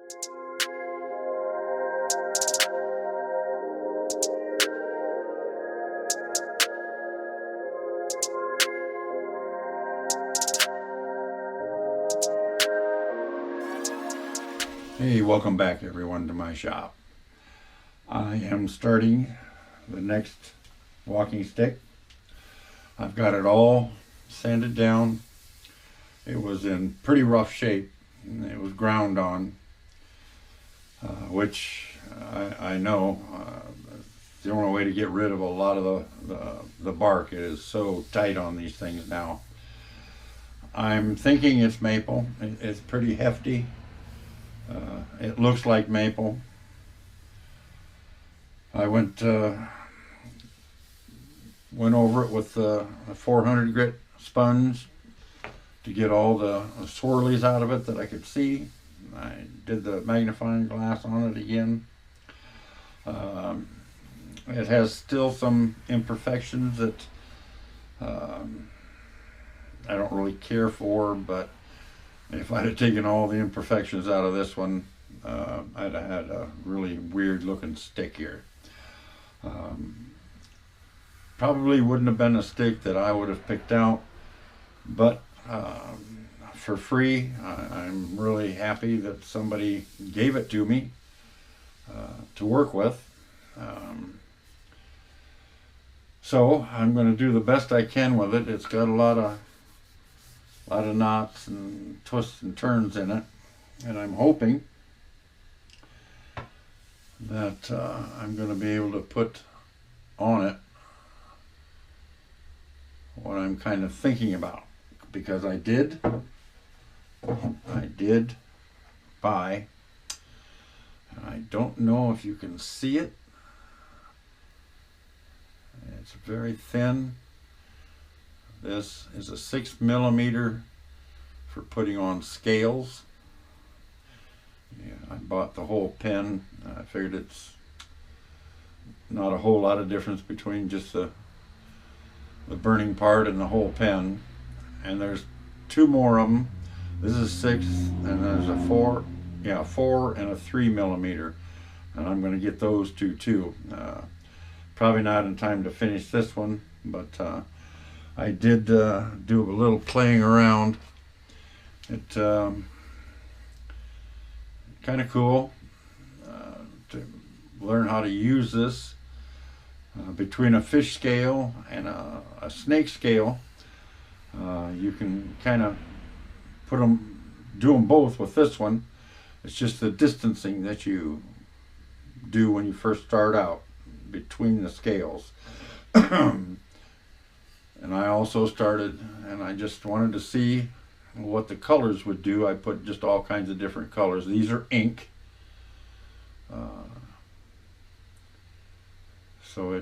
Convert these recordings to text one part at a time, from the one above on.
Hey, welcome back everyone to my shop. I am starting the next walking stick. I've got it all sanded down. It was in pretty rough shape. It was ground on, which I know the only way to get rid of a lot of the bark. It is so tight on these things now. I'm thinking it's maple. It's pretty hefty. It looks like maple. I went over it with the 400 grit sponge to get all the swirlies out of it that I could see. I did the magnifying glass on it again. It has still some imperfections that I don't really care for, but if I'd have taken all the imperfections out of this one, I'd have had a really weird looking stick here. Probably wouldn't have been a stick that I would have picked out, but for free, I'm really happy that somebody gave it to me to work with. So I'm going to do the best I can with it. It's got a lot of knots and twists and turns in it, and I'm hoping that I'm going to be able to put on it what I'm kind of thinking about, because I did buy, and I don't know if you can see it, it's very thin. This is a 6mm for putting on scales. Yeah, I bought the whole pen. I figured it's not a whole lot of difference between just the burning part and the whole pen. And there's two more of them. This is 6, and there's a 4 and a 3mm. And I'm going to get those two too. Probably not in time to finish this one, but I did do a little playing around. It kind of cool to learn how to use this between a fish scale and a snake scale. You can kind of do them both with this one. It's just the distancing that you do when you first start out between the scales. And I also started, and I just wanted to see what the colors would do. I put just all kinds of different colors. These are ink. So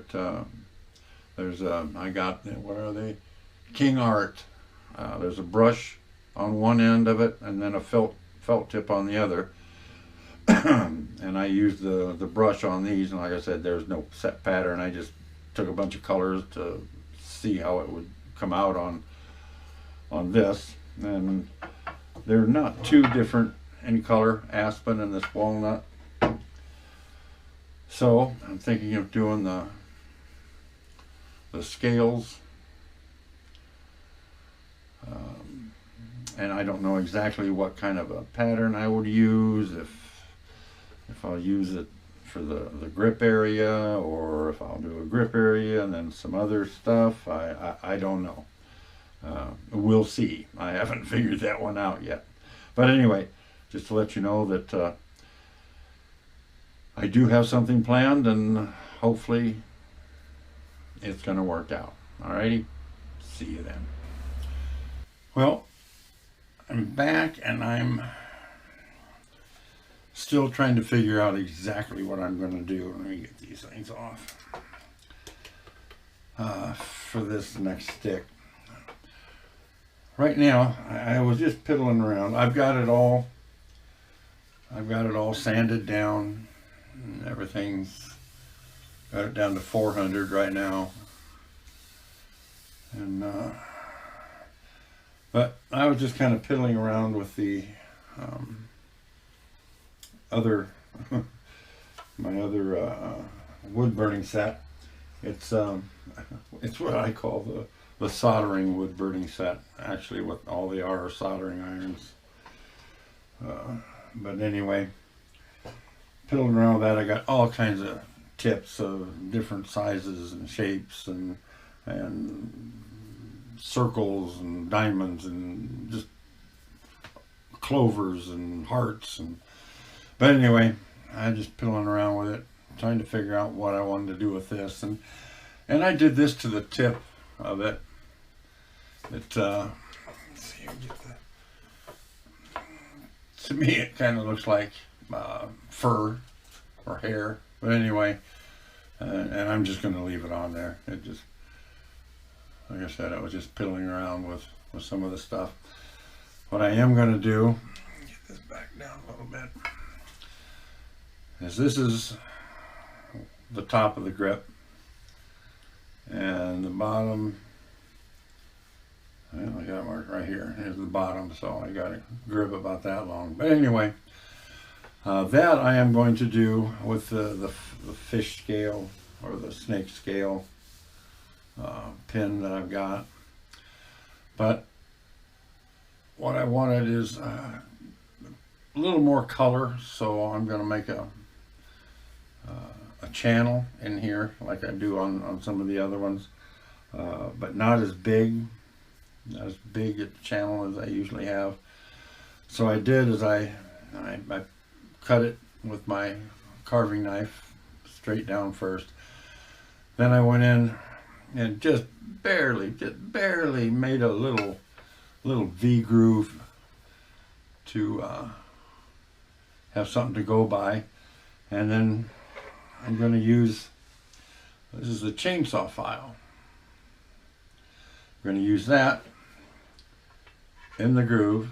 I got, what are they? King Art. There's a brush on one end of it and then a felt tip on the other. And I used the brush on these, and like I said, there's no set pattern. I just took a bunch of colors to see how it would come out on this, and they're not too different in color, aspen and this walnut. So I'm thinking of doing the scales, and I don't know exactly what kind of a pattern I would use, if I'll use it for the grip area, or if I'll do a grip area and then some other stuff. I don't know. We'll see. I haven't figured that one out yet. But anyway, just to let you know that I do have something planned, and hopefully it's going to work out. Alrighty? See you then. Well, I'm back, and I'm still trying to figure out exactly what I'm going to do. Let me get these things off for this next stick. Right now, I was just piddling around. I've got it all sanded down. Everything's got it down to 400 right now. And but I was just kind of piddling around with the other my other wood burning set. It's what I call the soldering wood burning set. Actually, what all they are soldering irons. But anyway, piddling around with that, I got all kinds of tips of different sizes and shapes and circles and diamonds and just clovers and hearts. But anyway, I just piddling around with it, trying to figure out what I wanted to do with this, and I did this to the tip of it. Let's see, to me it kind of looks like fur or hair, but anyway, and I'm just going to leave it on there. It just, like I said, I was just piddling around with some of the stuff. What I am going to do, get this back down a little bit, is this is the top of the grip, and the bottom, well, I got it marked right here. Here's the bottom, so I got a grip about that long. But anyway, that I am going to do with the fish scale or the snake scale pin that I've got. But what I wanted is a little more color, so I'm going to make a channel in here like I do on some of the other ones, but not as big a channel as I usually have. So I did is I cut it with my carving knife straight down first. Then I went in and just barely made a little V groove to have something to go by. And then I'm going to use, this is the chainsaw file. I'm going to use that in the groove.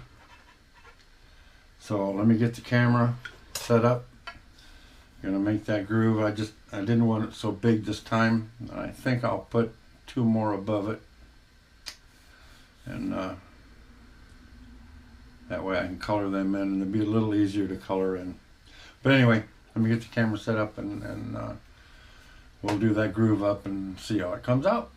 So let me get the camera set up. I'm going to make that groove. I didn't want it so big this time. I think I'll put 2 more above it, and that way I can color them in, and it'll be a little easier to color in. But anyway, let me get the camera set up, and we'll do that groove up and see how it comes out.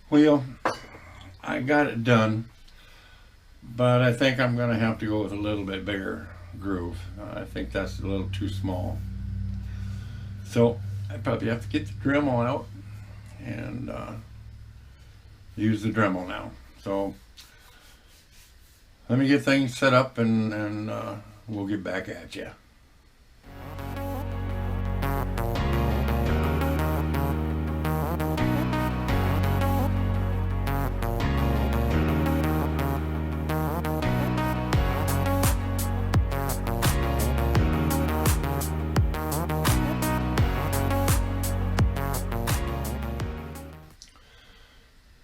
Well, I got it done, but I think I'm going to have to go with a little bit bigger groove. I think that's a little too small. So I probably have to get the Dremel out and use the Dremel now. So let me get things set up, and we'll get back at you.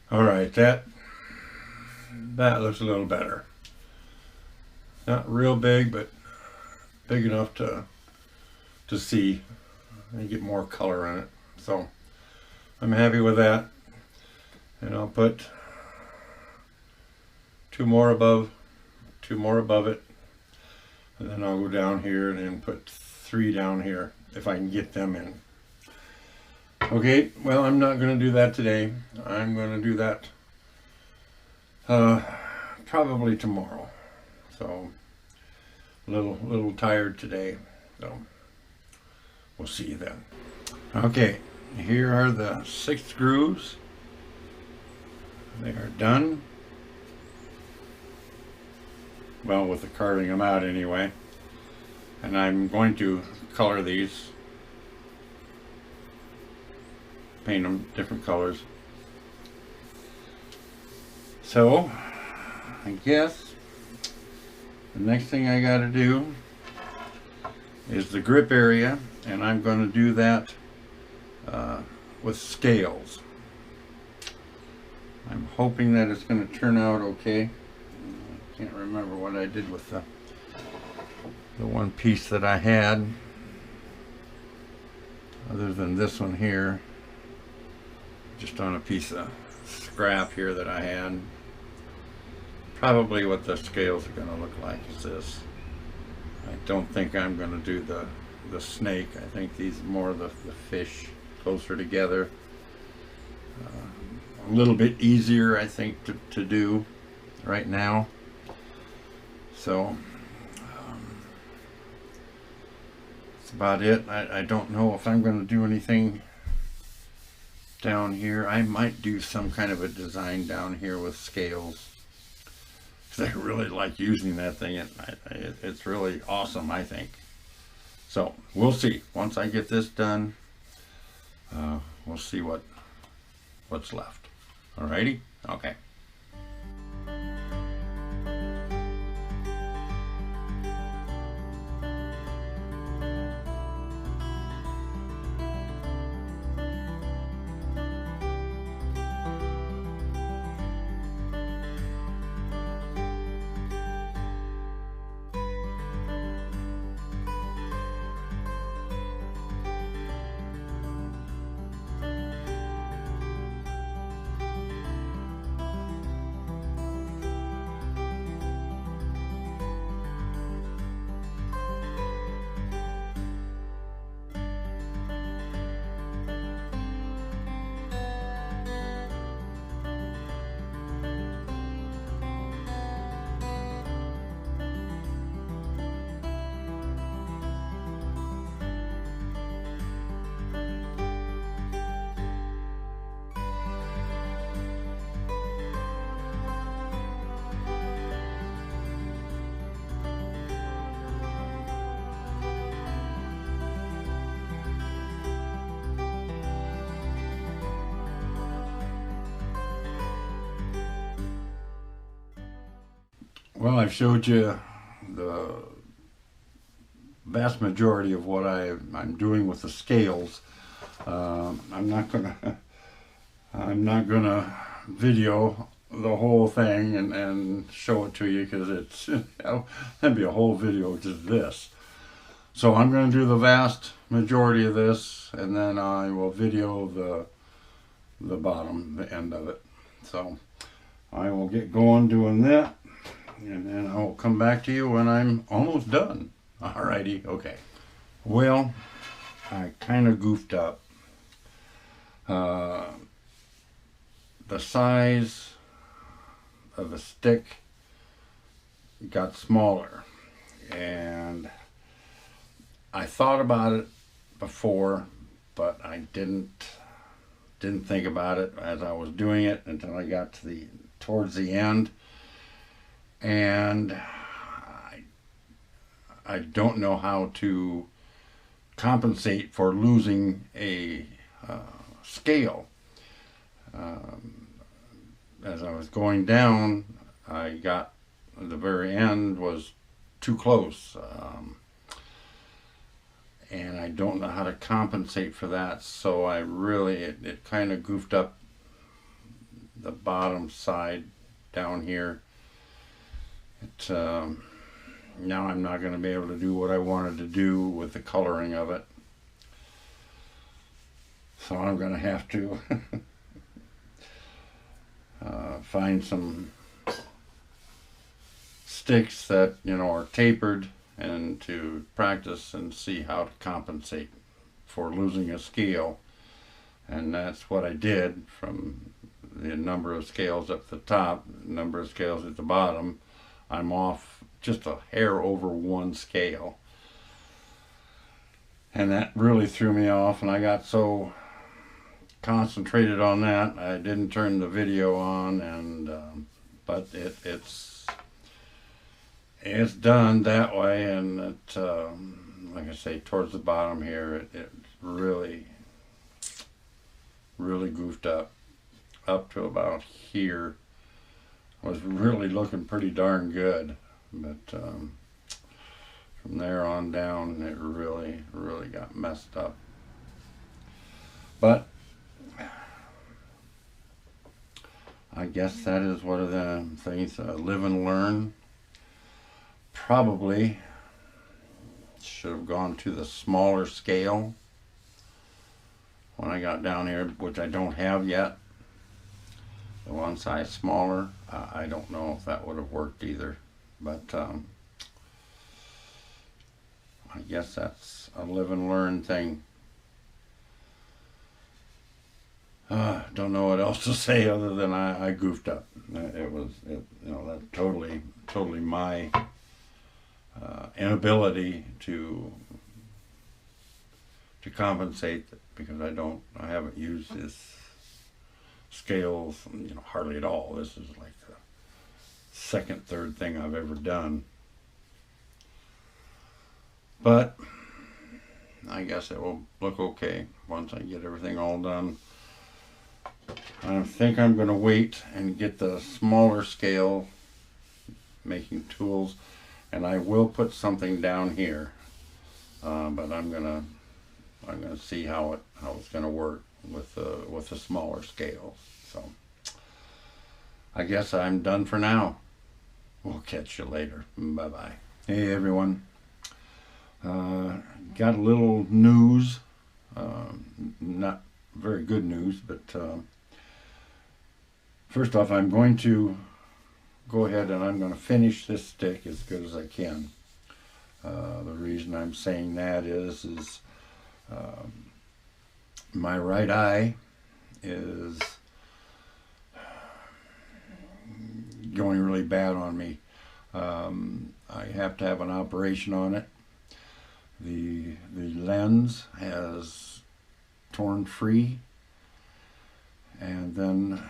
All right, that looks a little better. Not real big, but big enough to see and get more color in it. So I'm happy with that, and I'll put 2 more above it, and then I'll go down here and then put 3 down here if I can get them in. Okay, well, I'm not going to do that today. I'm going to do that probably tomorrow. So a little tired today. So we'll see you then. Okay, here are the 6 screws. They are done. Well, with the carving them out anyway. And I'm going to color these. Paint them different colors. So, I guess the next thing I got to do is the grip area, and I'm going to do that with scales. I'm hoping that it's going to turn out okay. I can't remember what I did with the one piece that I had, other than this one here, just on a piece of scrap here that I had. Probably what the scales are going to look like is this. I don't think I'm going to do the snake. I think these are more the fish, closer together. A little bit easier, I think, to do right now. So that's about it. I don't know if I'm going to do anything down here. I might do some kind of a design down here with scales. I really like using that thing. It's really awesome, I think. So we'll see. Once I get this done, we'll see what's left. Alrighty? Okay. Well, I've showed you the vast majority of what I'm doing with the scales. I'm not gonna video the whole thing and show it to you, because it's that'd be a whole video just this. So I'm going to do the vast majority of this, and then I will video the bottom, the end of it. So I will get going doing that, and then I will come back to you when I'm almost done. Alrighty, okay. Well, I kind of goofed up. The size of the stick got smaller, and I thought about it before, but I didn't think about it as I was doing it until I got to towards the end, and I don't know how to compensate for losing a scale. As I was going down, I got the very end was too close, and I don't know how to compensate for that, so I really, it kind of goofed up the bottom side down here. Now I'm not going to be able to do what I wanted to do with the coloring of it, so I'm going to have to find some sticks that, you know, are tapered, and to practice and see how to compensate for losing a scale. And that's what I did. From the number of scales up the top, number of scales at the bottom, I'm off just a hair over one scale. And that really threw me off, and I got so concentrated on that I didn't turn the video on. And but it's done that way, and it like I say, towards the bottom here, it really goofed up to about here. Was really looking pretty darn good, but from there on down, it really got messed up. But I guess that is one of the things, live and learn. Probably should have gone to the smaller scale when I got down here, which I don't have yet. The one size smaller, I don't know if that would have worked either, but I guess that's a live and learn thing. Don't know what else to say other than I goofed up. That's totally my inability to compensate, because I haven't used this scales, hardly at all. This is like the second, third thing I've ever done. But I guess it will look okay once I get everything all done. I think I'm going to wait and get the smaller scale making tools, and I will put something down here, but I'm gonna see how it's going to work with the smaller scales. So I guess I'm done for now. We'll catch you later. Bye bye. Hey everyone. Got a little news. Not very good news, but first off, I'm going to go ahead and I'm going to finish this stick as good as I can. The reason I'm saying that is my right eye is going really bad on me. I have to have an operation on it. The lens has torn free, and then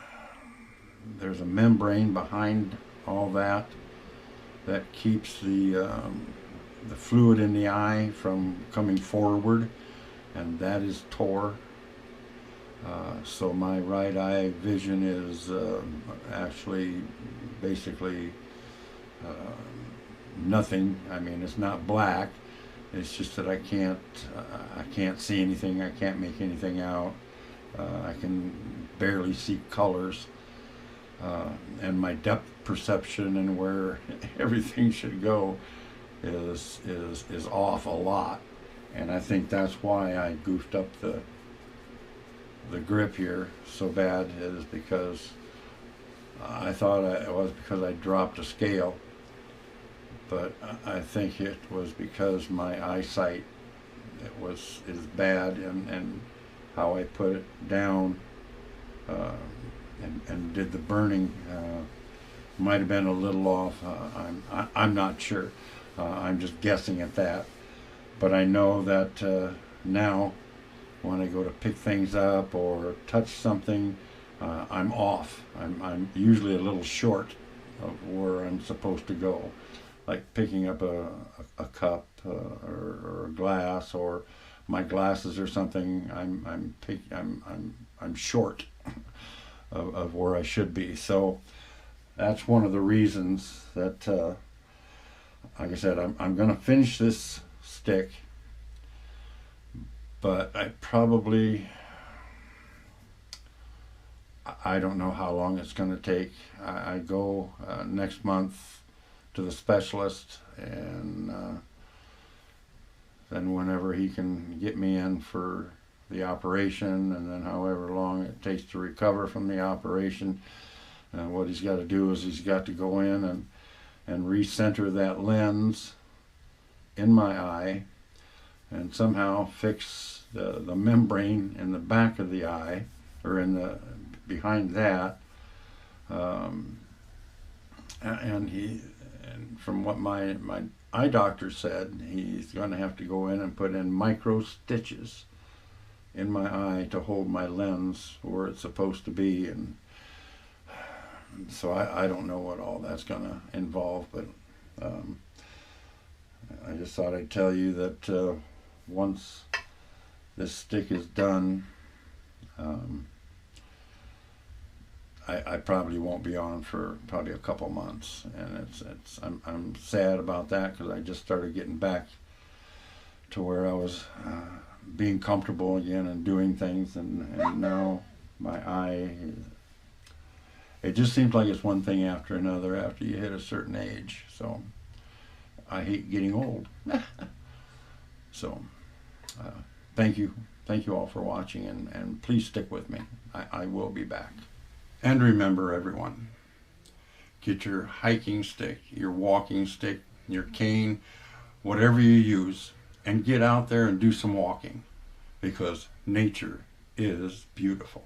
there's a membrane behind all that keeps the fluid in the eye from coming forward, and that is tore. So my right eye vision is actually basically nothing. I mean, it's not black. It's just that I can't see anything. I can't make anything out. I can barely see colors, and my depth perception and where everything should go is off a lot. And I think that's why I goofed up the grip here so bad, is because I thought it was because I dropped a scale, but I think it was because my eyesight is bad, and how I put it down and did the burning might have been a little off. I'm not sure. I'm just guessing at that. But I know that now when I go to pick things up or touch something, I'm off. I'm usually a little short of where I'm supposed to go, like picking up a cup or a glass or my glasses or something. I'm short of where I should be. So that's one of the reasons that, like I said, I'm going to finish this stick, but I don't know how long it's going to take. I go next month to the specialist, and then whenever he can get me in for the operation, and then however long it takes to recover from the operation, what he's got to do is he's got to go in and recenter that lens in my eye and somehow fix the membrane in the back of the eye, or behind that, and from what my eye doctor said he's going to have to go in and put in micro stitches in my eye to hold my lens where it's supposed to be, and so I don't know what all that's going to involve, but I just thought I'd tell you that once this stick is done, I probably won't be on for probably a couple months, and I'm sad about that, because I just started getting back to where I was being comfortable again and doing things, and now my eye, it just seems like it's one thing after another after you hit a certain age. So I hate getting old. So thank you all for watching, and please stick with me. I will be back. And remember, everyone, get your hiking stick, your walking stick, your cane, whatever you use, and get out there and do some walking, because nature is beautiful.